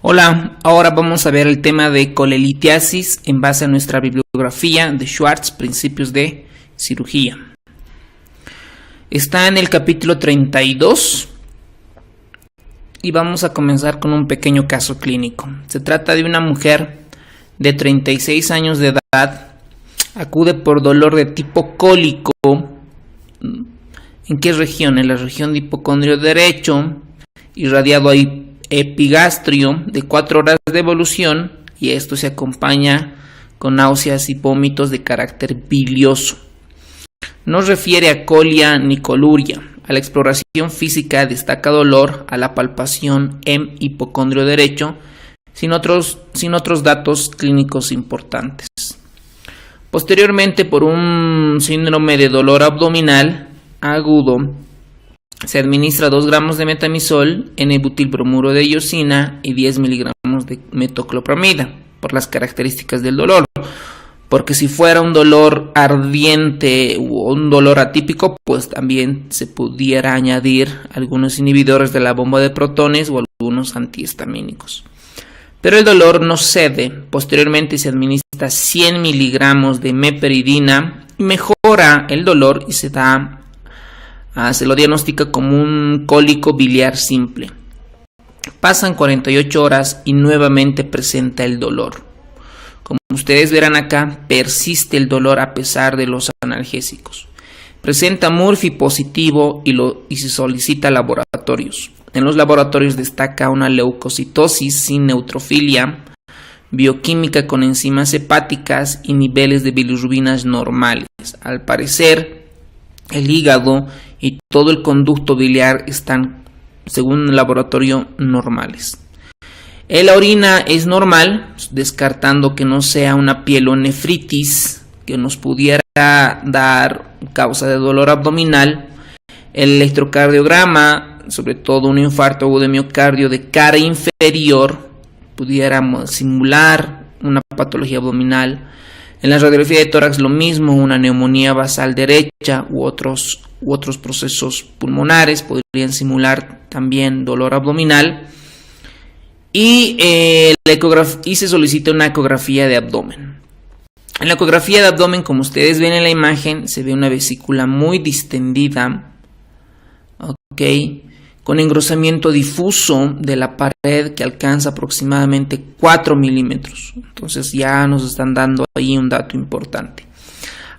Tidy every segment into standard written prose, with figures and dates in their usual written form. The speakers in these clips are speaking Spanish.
Hola, ahora vamos a ver el tema de colelitiasis en base a nuestra bibliografía de Schwartz, Principios de Cirugía. Está en el capítulo 32 y vamos a comenzar con un pequeño caso clínico. Se trata de una mujer de 36 años de edad, acude por dolor de tipo cólico. ¿En qué región? En la región de hipocondrio derecho, irradiado a epigastrio de 4 horas de evolución, y esto se acompaña con náuseas y vómitos de carácter bilioso. No refiere a colia ni coluria. A la exploración física destaca dolor a la palpación en hipocondrio derecho, sin otros datos clínicos importantes. Posteriormente, por un síndrome de dolor abdominal agudo, se administra 2 gramos de metamizol, N-butilbromuro de iosina y 10 miligramos de metoclopramida por las características del dolor. Porque si fuera un dolor ardiente o un dolor atípico, pues también se pudiera añadir algunos inhibidores de la bomba de protones o algunos antihistamínicos. Pero el dolor no cede. Posteriormente se administra 100 miligramos de meperidina y mejora el dolor y se lo diagnostica como un cólico biliar simple. Pasan 48 horas y nuevamente presenta el dolor. Como ustedes verán acá, persiste el dolor a pesar de los analgésicos. Presenta Murphy positivo y se solicita laboratorios. En los laboratorios destaca una leucocitosis sin neutrofilia, bioquímica con enzimas hepáticas y niveles de bilirrubinas normales. Al parecer, el hígado y todo el conducto biliar están, según el laboratorio, normales. La orina es normal, descartando que no sea una pielonefritis que nos pudiera dar causa de dolor abdominal. El electrocardiograma, sobre todo un infarto agudo de miocardio de cara inferior, pudiéramos simular una patología abdominal. En la radiografía de tórax lo mismo, una neumonía basal derecha u otros procesos pulmonares podrían simular también dolor abdominal. Y se solicita una ecografía de abdomen. En la ecografía de abdomen, como ustedes ven en la imagen, se ve una vesícula muy distendida, con engrosamiento difuso de la pared que alcanza aproximadamente 4 milímetros. Entonces ya nos están dando ahí un dato importante.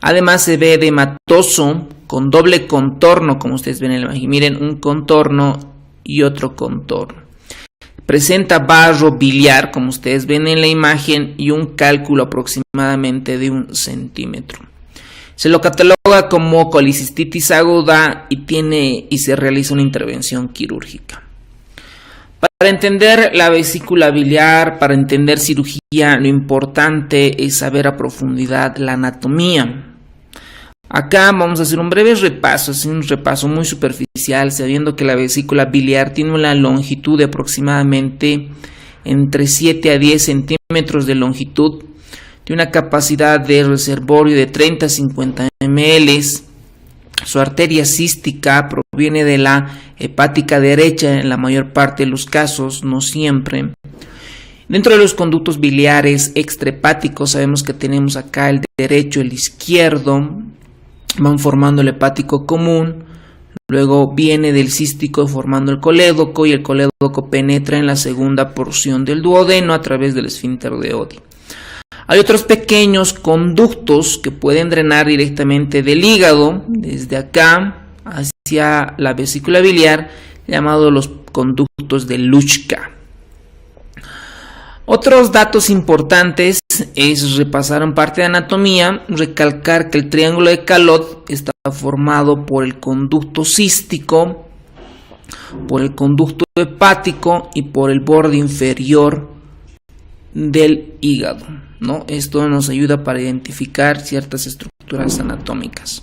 Además se ve edematoso con doble contorno, como ustedes ven en la imagen. Miren, un contorno y otro contorno. Presenta barro biliar, como ustedes ven en la imagen, y un cálculo aproximadamente de 1 centímetro. Se lo cataloga como colicistitis aguda y se realiza una intervención quirúrgica. Para entender la vesícula biliar, para entender cirugía, lo importante es saber a profundidad la anatomía. Acá vamos a hacer un breve repaso, es un repaso muy superficial, sabiendo que la vesícula biliar tiene una longitud de aproximadamente entre 7 a 10 centímetros de longitud, tiene una capacidad de reservorio de 30 a 50 ml. Su arteria cística proviene de la hepática derecha en la mayor parte de los casos, no siempre. Dentro de los conductos biliares extrahepáticos sabemos que tenemos acá el derecho, el izquierdo, van formando el hepático común, luego viene del cístico formando el colédoco y el colédoco penetra en la segunda porción del duodeno a través del esfínter de Oddi. Hay otros pequeños conductos que pueden drenar directamente del hígado, desde acá hacia la vesícula biliar, llamados los conductos de Luschka. Otros datos importantes es repasar en parte de anatomía, recalcar que el triángulo de Calot está formado por el conducto cístico, por el conducto hepático y por el borde inferior del hígado, ¿no? Esto nos ayuda para identificar ciertas estructuras anatómicas.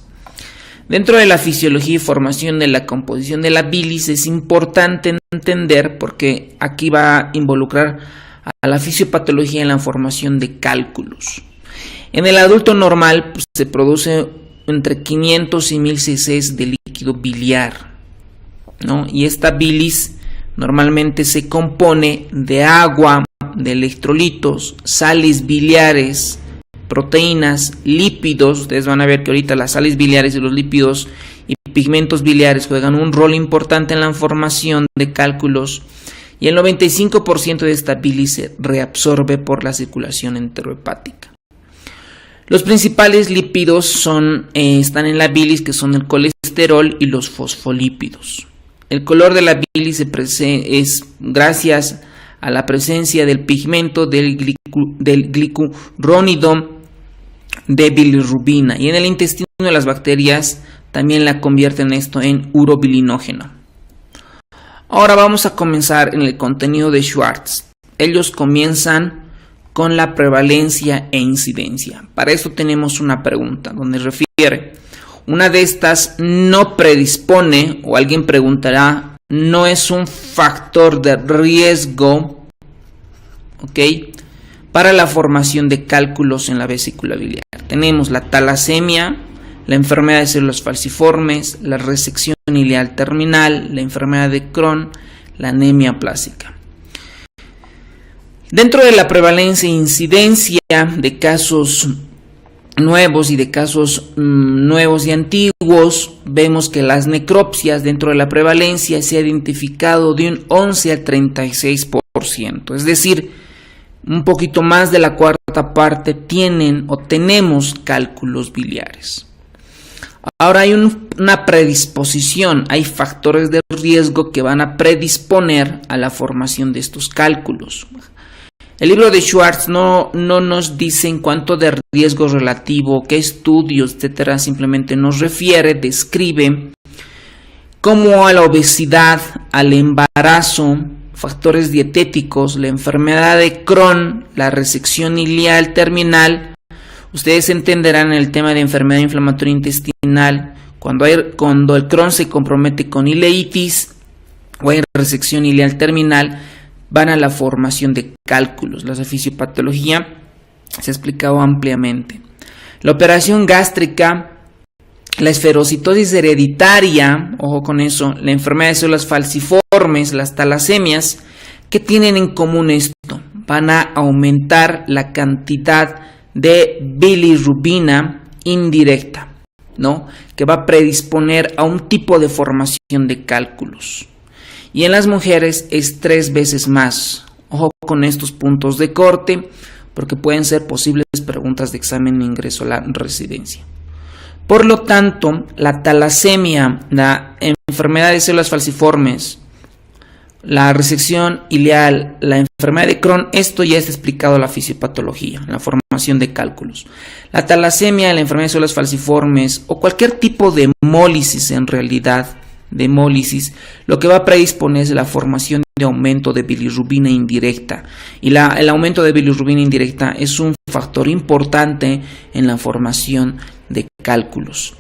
Dentro de la fisiología y formación de la composición de la bilis es importante entender, porque aquí va a involucrar a la fisiopatología en la formación de cálculos. En el adulto normal se produce entre 500 y 1000 cc de líquido biliar, ¿no? Y esta bilis normalmente se compone de agua, de electrolitos, sales biliares, proteínas, lípidos. Ustedes van a ver que ahorita las sales biliares y los lípidos y pigmentos biliares juegan un rol importante en la formación de cálculos, y el 95% de esta bilis se reabsorbe por la circulación enterohepática. Los principales lípidos están en la bilis, que son el colesterol y los fosfolípidos. El color de la bilis es gracias a la presencia del pigmento del glicurónido de bilirrubina, y en el intestino de las bacterias también la convierten esto en urobilinógeno. Ahora vamos a comenzar en el contenido de Schwartz. Ellos comienzan con la prevalencia e incidencia. Para eso tenemos una pregunta donde refiere: una de estas no predispone, o alguien preguntará, no es un factor de riesgo, ¿ok?, para la formación de cálculos en la vesícula biliar. Tenemos la talasemia, la enfermedad de células falciformes, la resección ileal terminal, la enfermedad de Crohn, la anemia plástica. Dentro de la prevalencia e incidencia de casos nuevos y de casos nuevos y antiguos, vemos que las necropsias dentro de la prevalencia se ha identificado de un 11 al 36%, es decir, un poquito más de la cuarta parte tienen o tenemos cálculos biliares. Ahora hay una predisposición, hay factores de riesgo que van a predisponer a la formación de estos cálculos. El libro de Schwartz no nos dice en cuánto de riesgo relativo, qué estudios, etcétera, simplemente nos refiere, describe cómo a la obesidad, al embarazo, factores dietéticos, la enfermedad de Crohn, la resección ileal terminal. Ustedes entenderán el tema de enfermedad inflamatoria intestinal, cuando el Crohn se compromete con ileitis o hay resección ileal terminal, van a la formación de cálculos. La fisiopatología se ha explicado ampliamente. La operación gástrica, la esferocitosis hereditaria, ojo con eso, la enfermedad de células falciformes, las talasemias, ¿qué tienen en común esto? Van a aumentar la cantidad de bilirrubina indirecta, ¿no?, que va a predisponer a un tipo de formación de cálculos. Y en las mujeres es 3 veces más. Ojo con estos puntos de corte, porque pueden ser posibles preguntas de examen de ingreso a la residencia. Por lo tanto, la talasemia, la enfermedad de células falciformes, la resección ileal, la enfermedad de Crohn, esto ya está explicado en la fisiopatología, la formación de cálculos. La talasemia, la enfermedad de células falciformes o cualquier tipo de hemólisis, en realidad, de hemólisis, lo que va a predisponer es la formación de aumento de bilirrubina indirecta. Y el aumento de bilirrubina indirecta es un factor importante en la formación de cálculos.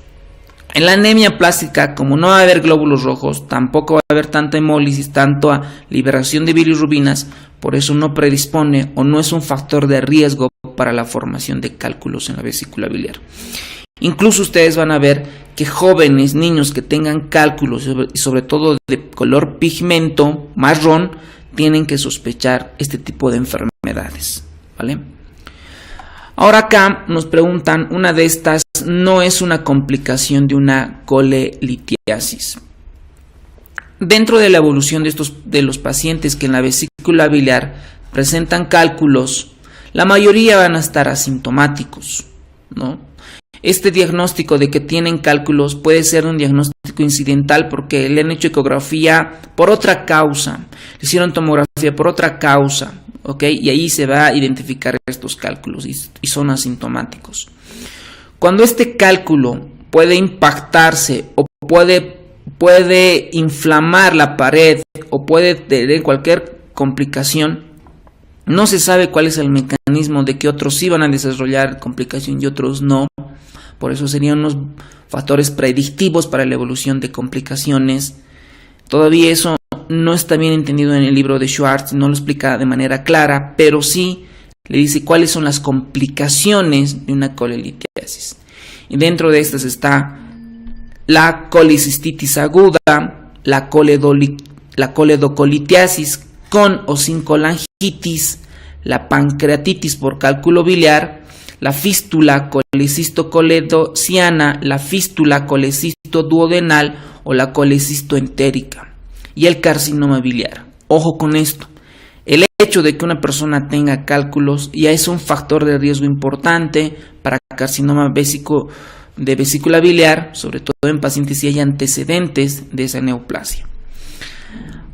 En la anemia plástica, como no va a haber glóbulos rojos, tampoco va a haber tanta hemólisis, tanta liberación de bilirrubinas, por eso no predispone o no es un factor de riesgo para la formación de cálculos en la vesícula biliar. Incluso ustedes van a ver que jóvenes, niños que tengan cálculos, y sobre todo de color pigmento marrón, tienen que sospechar este tipo de enfermedades, ¿vale? Ahora acá nos preguntan, una de estas no es una complicación de una colelitiasis. Dentro de la evolución de los pacientes que en la vesícula biliar presentan cálculos, la mayoría van a estar asintomáticos, ¿no? Este diagnóstico de que tienen cálculos puede ser un diagnóstico incidental porque le han hecho ecografía por otra causa, le hicieron tomografía por otra causa, ¿ok? Y ahí se va a identificar estos cálculos y son asintomáticos. Cuando este cálculo puede impactarse o puede inflamar la pared o puede tener cualquier complicación, no se sabe cuál es el mecanismo de que otros sí van a desarrollar complicación y otros no. Por eso serían unos factores predictivos para la evolución de complicaciones. Todavía eso no está bien entendido en el libro de Schwartz, no lo explica de manera clara, pero sí le dice cuáles son las complicaciones de una colelitiasis. Y dentro de estas está la colicistitis aguda, la la coledocolitiasis con o sin colangitis, la pancreatitis por cálculo biliar, la fístula colecistocoledociana, la fístula colecistoduodenal o la colecistoentérica y el carcinoma biliar. Ojo con esto, el hecho de que una persona tenga cálculos ya es un factor de riesgo importante para carcinoma de vesícula biliar, sobre todo en pacientes si hay antecedentes de esa neoplasia.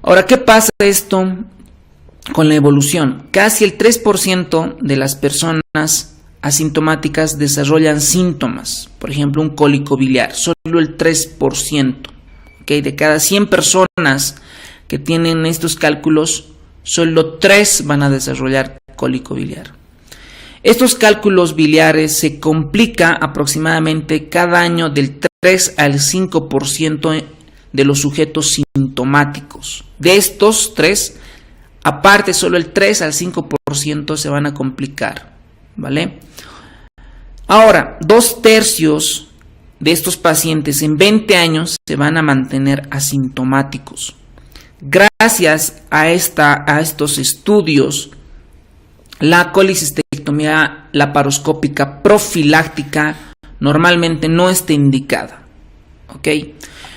Ahora, ¿qué pasa esto con la evolución? Casi el 3% de las personas asintomáticas desarrollan síntomas, por ejemplo un cólico biliar, solo el 3%, ¿okay? De cada 100 personas que tienen estos cálculos, solo 3 van a desarrollar cólico biliar. Estos cálculos biliares se complica aproximadamente cada año del 3 al 5% de los sujetos sintomáticos. De estos 3, aparte solo el 3 al 5% se van a complicar, ¿vale? Ahora, 2/3 de estos pacientes en 20 años se van a mantener asintomáticos. Gracias a estos estudios, la colecistectomía laparoscópica profiláctica normalmente no está indicada, ¿ok?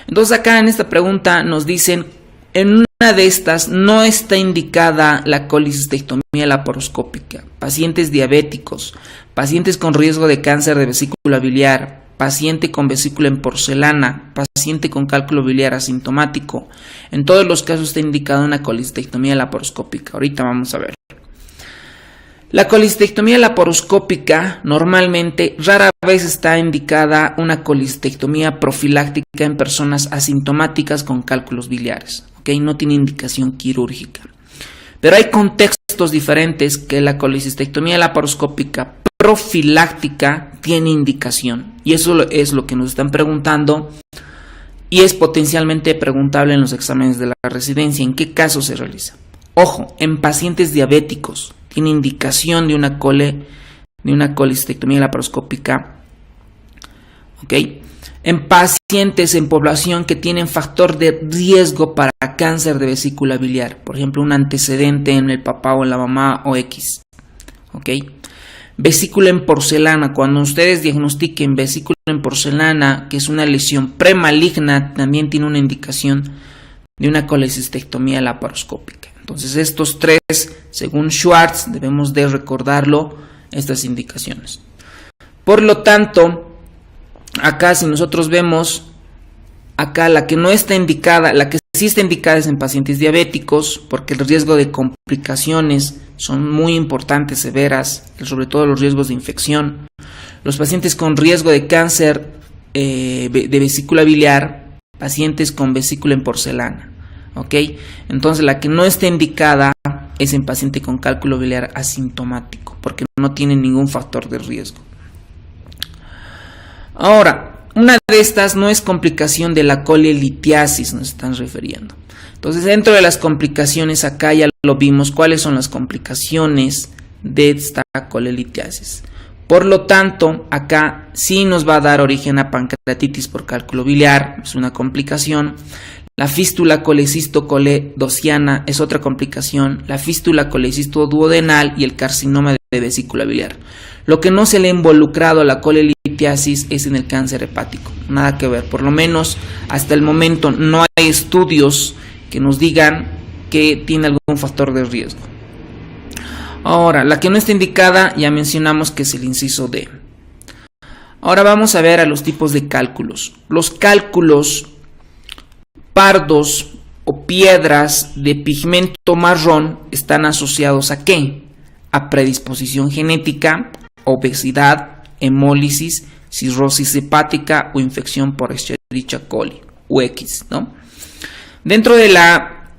Entonces acá en esta pregunta nos dicen, en una de estas no está indicada la colecistectomía laparoscópica. Pacientes diabéticos, pacientes con riesgo de cáncer de vesícula biliar, paciente con vesícula en porcelana, paciente con cálculo biliar asintomático. En todos los casos está indicada una colecistectomía laparoscópica. Ahorita vamos a ver. La colecistectomía laparoscópica normalmente rara vez está indicada una colecistectomía profiláctica en personas asintomáticas con cálculos biliares, ¿okay? No tiene indicación quirúrgica. Pero hay contextos diferentes que la colecistectomía laparoscópica profiláctica tiene indicación. Y eso es lo que nos están preguntando y es potencialmente preguntable en los exámenes de la residencia. ¿En qué caso se realiza? Ojo, en pacientes diabéticos tiene indicación de una colecistectomía laparoscópica, ¿ok? En pacientes en población que tienen factor de riesgo para cáncer de vesícula biliar, por ejemplo, un antecedente en el papá o en la mamá o X, ¿ok? Vesícula en porcelana, cuando ustedes diagnostiquen vesícula en porcelana, que es una lesión premaligna, también tiene una indicación de una colecistectomía laparoscópica. Entonces estos 3, según Schwartz, debemos de recordarlo, estas indicaciones. Por lo tanto, acá si nosotros vemos, acá la que no está indicada, la que sí está indicada es en pacientes diabéticos, porque el riesgo de complicaciones son muy importantes, severas, sobre todo los riesgos de infección. Los pacientes con riesgo de cáncer de vesícula biliar, pacientes con vesícula en porcelana. ¿Ok? Entonces la que no está indicada es en paciente con cálculo biliar asintomático, porque no tiene ningún factor de riesgo. Ahora, una de estas no es complicación de la colelitiasis, nos están refiriendo. Entonces, dentro de las complicaciones, acá ya lo vimos, cuáles son las complicaciones de esta colelitiasis. Por lo tanto, acá sí nos va a dar origen a pancreatitis por cálculo biliar, es una complicación. La fístula colecistocoledociana es otra complicación, la fístula colecistoduodenal y el carcinoma de vesícula biliar. Lo que no se le ha involucrado a la colelitiasis es en el cáncer hepático, nada que ver, por lo menos hasta el momento no hay estudios que nos digan que tiene algún factor de riesgo. Ahora, la que no está indicada ya mencionamos que es el inciso D. Ahora vamos a ver a los tipos de cálculos. Los cálculos pardos o piedras de pigmento marrón están asociados ¿a qué? A predisposición genética, obesidad, hemólisis, cirrosis hepática o infección por Escherichia coli o X, ¿no? Dentro de la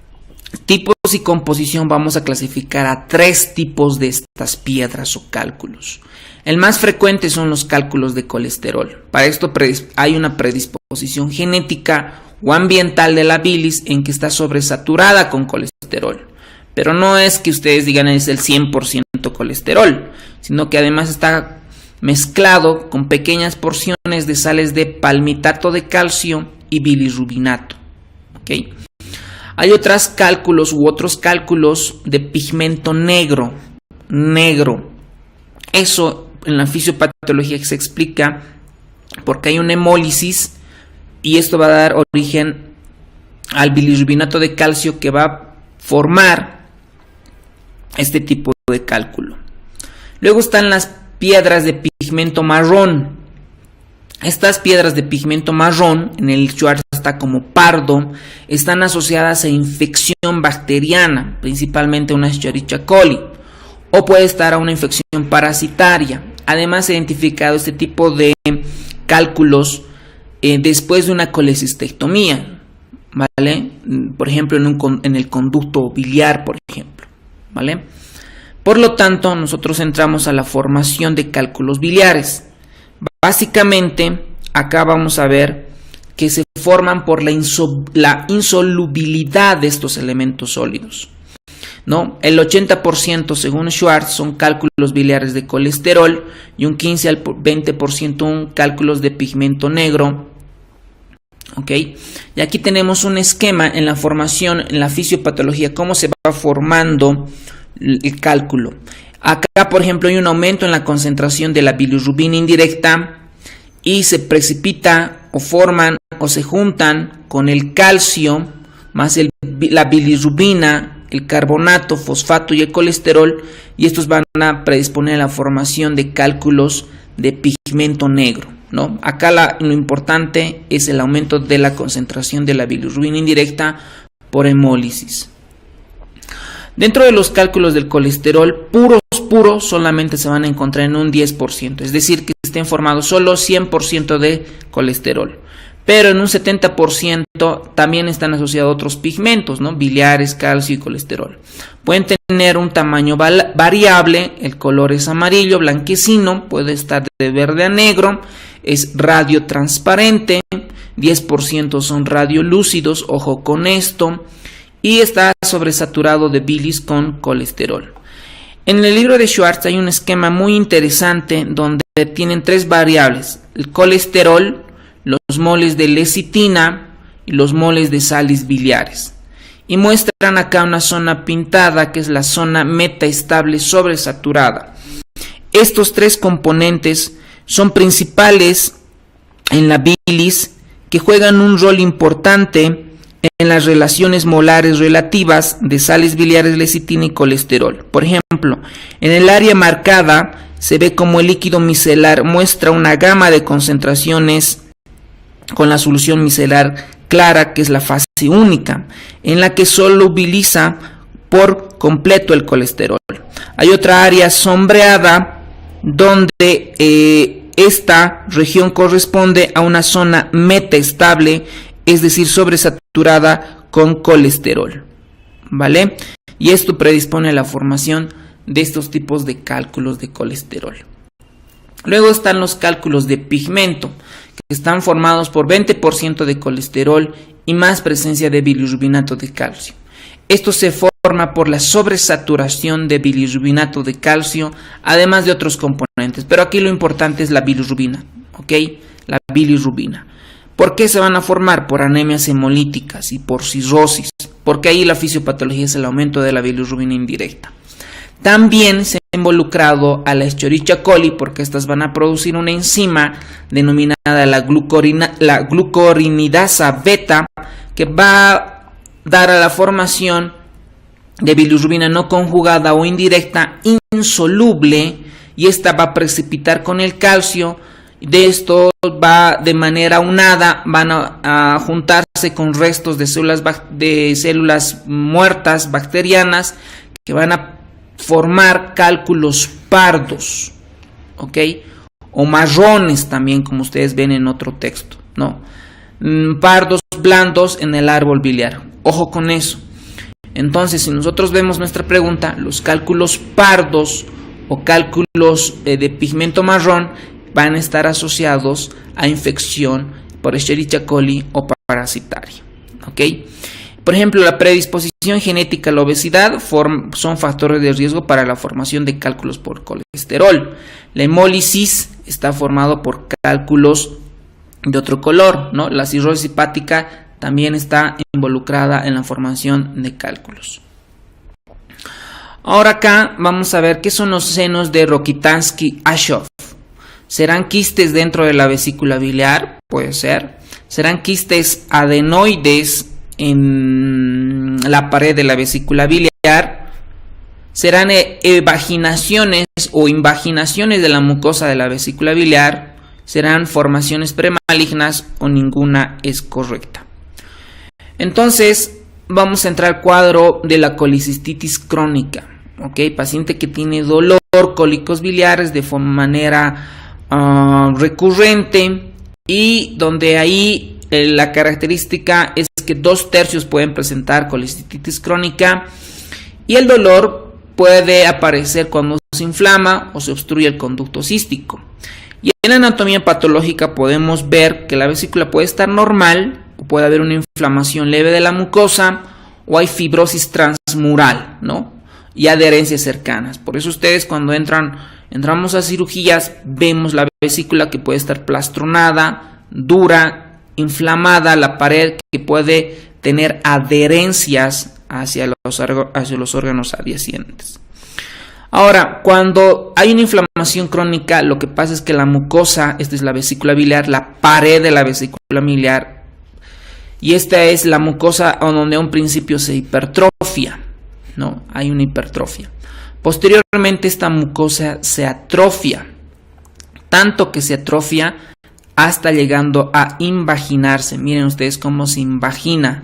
tipos y composición vamos a clasificar a 3 tipos de estas piedras o cálculos. El más frecuente son los cálculos de colesterol. Para esto hay una predisposición genética o ambiental de la bilis en que está sobresaturada con colesterol. Pero no es que ustedes digan es el 100% colesterol, sino que además está mezclado con pequeñas porciones de sales de palmitato de calcio y bilirrubinato. ¿Okay? Hay otros cálculos de pigmento negro. Eso en la fisiopatología se explica porque hay una hemólisis y esto va a dar origen al bilirrubinato de calcio que va a formar este tipo de cálculo. Luego están las piedras de pigmento marrón. Estas piedras de pigmento marrón, en el Schwartz está como pardo, están asociadas a infección bacteriana, principalmente una Escherichia coli, o puede estar a una infección parasitaria. Además, se ha identificado este tipo de cálculos después de una colecistectomía, ¿vale? Por ejemplo, en el conducto biliar, por ejemplo, ¿vale? Por lo tanto, nosotros entramos a la formación de cálculos biliares. Básicamente, acá vamos a ver que se forman por la insolubilidad de estos elementos sólidos, ¿no? El 80% según Schwartz son cálculos biliares de colesterol y un 15 al 20% cálculos de pigmento negro. ¿Ok? Y aquí tenemos un esquema en la formación, en la fisiopatología, cómo se va formando el cálculo. Acá, por ejemplo, hay un aumento en la concentración de la bilirrubina indirecta y se precipita o forman o se juntan con el calcio más la bilirrubina, el carbonato, fosfato y el colesterol, y estos van a predisponer a la formación de cálculos de pigmento negro, ¿no? Acá lo importante es el aumento de la concentración de la bilirrubina indirecta por hemólisis. Dentro de los cálculos del colesterol, puros solamente se van a encontrar en un 10%, es decir, que estén formados solo 100% de colesterol. Pero en un 70% también están asociados otros pigmentos, ¿no? Biliares, calcio y colesterol. Pueden tener un tamaño variable, el color es amarillo, blanquecino, puede estar de verde a negro, es radiotransparente, 10% son radiolúcidos, ojo con esto, y está sobresaturado de bilis con colesterol. En el libro de Schwartz hay un esquema muy interesante donde tienen tres variables: el colesterol, los moles de lecitina y los moles de sales biliares. Y muestran acá una zona pintada que es la zona metaestable sobresaturada. Estos tres componentes son principales en la bilis, que juegan un rol importante en las relaciones molares relativas de sales biliares, lecitina y colesterol. Por ejemplo, en el área marcada se ve como el líquido micelar muestra una gama de concentraciones con la solución micelar clara, que es la fase única, en la que solubiliza por completo el colesterol. Hay otra área sombreada donde esta región corresponde a una zona metaestable, es decir, sobresaturada con colesterol, ¿vale? Y esto predispone a la formación de estos tipos de cálculos de colesterol. Luego están los cálculos de pigmento, que están formados por 20% de colesterol y más presencia de bilirrubinato de calcio. Esto se forma por la sobresaturación de bilirrubinato de calcio, además de otros componentes, pero aquí lo importante es la bilirrubina, ¿ok? La bilirrubina. ¿Por qué se van a formar? Por anemias hemolíticas y por cirrosis, porque ahí la fisiopatología es el aumento de la bilirrubina indirecta. También se ha involucrado a la Escherichia coli porque estas van a producir una enzima denominada la glucorinidasa beta, que va a dar a la formación de bilirrubina no conjugada o indirecta insoluble, y esta va a precipitar con el calcio. De esto va de manera unada, van a juntarse con restos de células muertas bacterianas que van a formar cálculos pardos, ¿ok? O marrones también, como ustedes ven en otro texto, ¿no? Pardos blandos en el árbol biliar. Ojo con eso. Entonces, si nosotros vemos nuestra pregunta, los cálculos pardos o cálculos de pigmento marrón van a estar asociados a infección por Escherichia coli o parasitaria, ¿ok? Por ejemplo, la predisposición genética a la obesidad son factores de riesgo para la formación de cálculos por colesterol. La hemólisis está formado por cálculos de otro color, ¿no? La cirrosis hepática también está involucrada en la formación de cálculos. Ahora acá vamos a ver qué son los senos de Rokitansky-Aschoff. ¿Serán quistes dentro de la vesícula biliar? Puede ser. ¿Serán quistes adenoides en la pared de la vesícula biliar? ¿Serán evaginaciones o invaginaciones de la mucosa de la vesícula biliar? ¿Serán formaciones premalignas o ninguna es correcta? Entonces vamos a entrar al cuadro de la colicistitis crónica. Paciente que tiene dolor, cólicos biliares de manera recurrente, y donde ahí la característica es que 2/3 pueden presentar colicistitis crónica, y el dolor puede aparecer cuando se inflama o se obstruye el conducto cístico. Y en la anatomía patológica podemos ver que la vesícula puede estar normal, o puede haber una inflamación leve de la mucosa, o hay fibrosis transmural, ¿no? Y adherencias cercanas. Por eso ustedes cuando entramos a cirugías vemos la vesícula que puede estar plastronada, dura, inflamada, la pared que puede tener adherencias hacia los órganos adyacentes. Ahora, cuando hay una inflamación crónica, lo que pasa es que la mucosa, esta es la vesícula biliar, la pared de la vesícula biliar, y esta es la mucosa donde a un principio se hipertrofia, ¿no? Hay una hipertrofia. Posteriormente esta mucosa se atrofia, tanto que se atrofia hasta llegando a invaginarse. Miren ustedes cómo se invagina,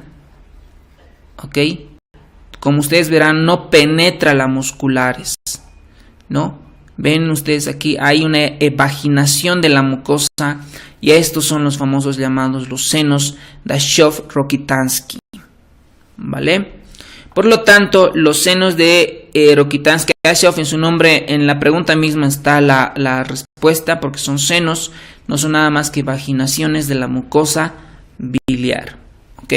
¿ok? Como ustedes verán, no penetra las musculares, ¿no? Ven ustedes aquí, hay una evaginación de la mucosa, y estos son los famosos llamados los senos de Aschoff-Rokitansky, ¿vale? Por lo tanto, los senos de Rokitansky-Aschoff, en su nombre, en la pregunta misma está la respuesta, porque son senos, no son nada más que vaginaciones de la mucosa biliar, ¿ok?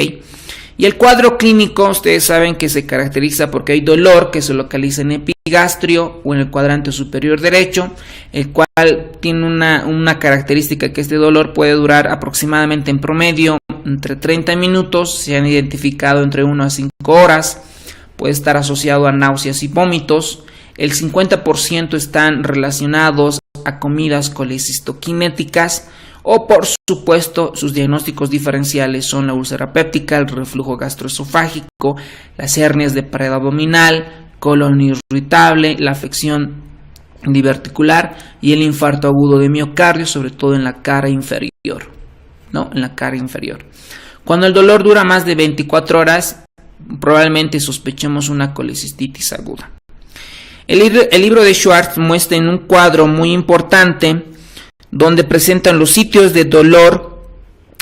Y el cuadro clínico, ustedes saben que se caracteriza porque hay dolor que se localiza en epigastrio o en el cuadrante superior derecho, el cual tiene una característica, que este dolor puede durar aproximadamente en promedio entre 30 minutos, se han identificado entre 1 a 5 horas, puede estar asociado a náuseas y vómitos. El 50% están relacionados a comidas colecistoquinéticas, o por supuesto sus diagnósticos diferenciales son la úlcera péptica, el reflujo gastroesofágico, las hernias de pared abdominal, colon irritable, la afección diverticular y el infarto agudo de miocardio, sobre todo en la cara inferior, ¿no? En la cara inferior. Cuando el dolor dura más de 24 horas, probablemente sospechemos una colecistitis aguda. El libro de Schwartz muestra en un cuadro muy importante donde presentan los sitios de dolor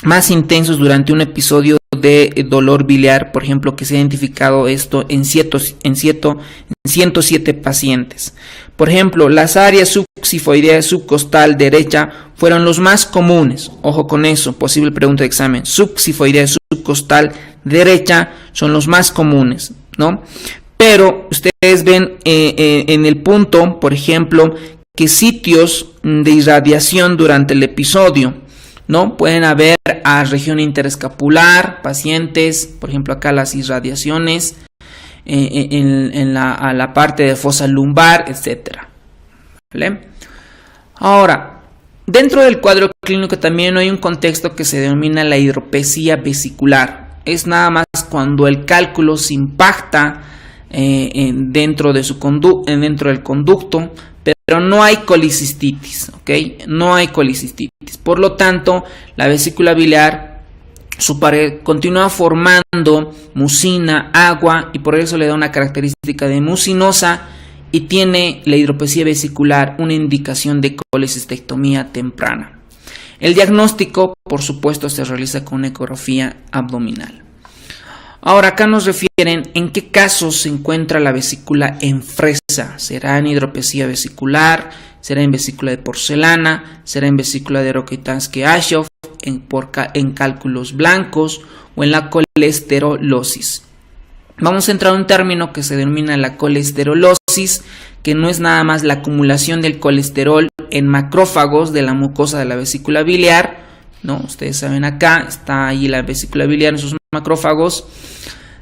más intensos durante un episodio de dolor biliar, por ejemplo, que se ha identificado esto en 107 pacientes. Por ejemplo, las áreas subxifoidea subcostal derecha fueron los más comunes. Ojo con eso, posible pregunta de examen. Subxifoidea subcostal derecha son los más comunes, ¿no? Pero ustedes ven en el punto, por ejemplo, que sitios de irradiación durante el episodio, ¿no? Pueden haber a región interescapular, pacientes, por ejemplo acá las irradiaciones a la parte de fosa lumbar, etcétera, ¿vale? Ahora, dentro del cuadro clínico también hay un contexto que se denomina la hidropesía vesicular. Es nada más cuando el cálculo se impacta dentro del conducto, pero no hay colicistitis, ¿ok? No hay colicistitis. Por lo tanto, la vesícula biliar, su pared continúa formando mucina, agua, y por eso le da una característica de mucinosa, y tiene la hidropesía vesicular una indicación de colecistectomía temprana. El diagnóstico, por supuesto, se realiza con una ecografía abdominal. Ahora, acá nos refieren en qué casos se encuentra la vesícula en fresa. ¿Será en hidropesía vesicular? ¿Será en vesícula de porcelana? ¿Será en vesícula de Rokitansky-Aschoff? ¿En cálculos blancos? ¿O en la colesterolosis? Vamos a entrar a un término que se denomina la colesterolosis, que no es nada más la acumulación del colesterol en macrófagos de la mucosa de la vesícula biliar, ¿no? Ustedes saben, acá está ahí la vesícula biliar en sus macrófagos.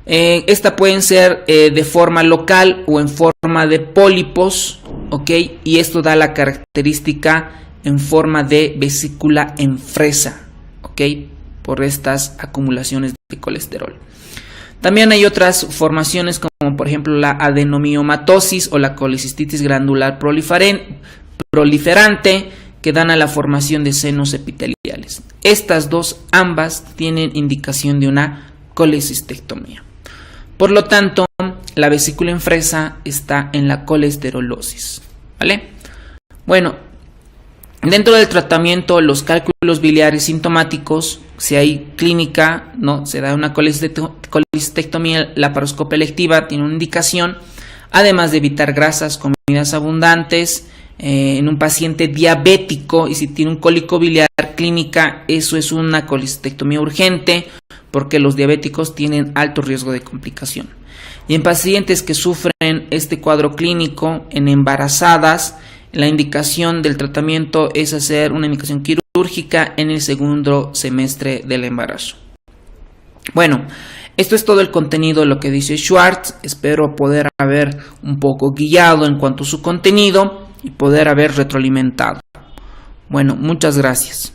Esta pueden ser de forma local o en forma de pólipos, ¿ok? Y esto da la característica en forma de vesícula en fresa, ¿ok? Por estas acumulaciones de colesterol. También hay otras formaciones como por ejemplo la adenomiomatosis o la colecistitis glandular proliferante, que dan a la formación de senos epiteliales. Estas dos, ambas, tienen indicación de una colecistectomía. Por lo tanto, la vesícula en fresa está en la colesterolosis, ¿vale? Bueno, dentro del tratamiento, los cálculos biliares sintomáticos, si hay clínica, no se da una colecistectomía, la laparoscopia electiva tiene una indicación, además de evitar grasas, comidas abundantes, en un paciente diabético, y si tiene un cólico biliar clínica, eso es una colecistectomía urgente, porque los diabéticos tienen alto riesgo de complicación. Y en pacientes que sufren este cuadro clínico, en embarazadas, la indicación del tratamiento es hacer una indicación quirúrgica en el segundo semestre del embarazo. Bueno, esto es todo el contenido de lo que dice Schwartz. Espero poder haber un poco guiado en cuanto a su contenido y poder haber retroalimentado. Bueno, muchas gracias.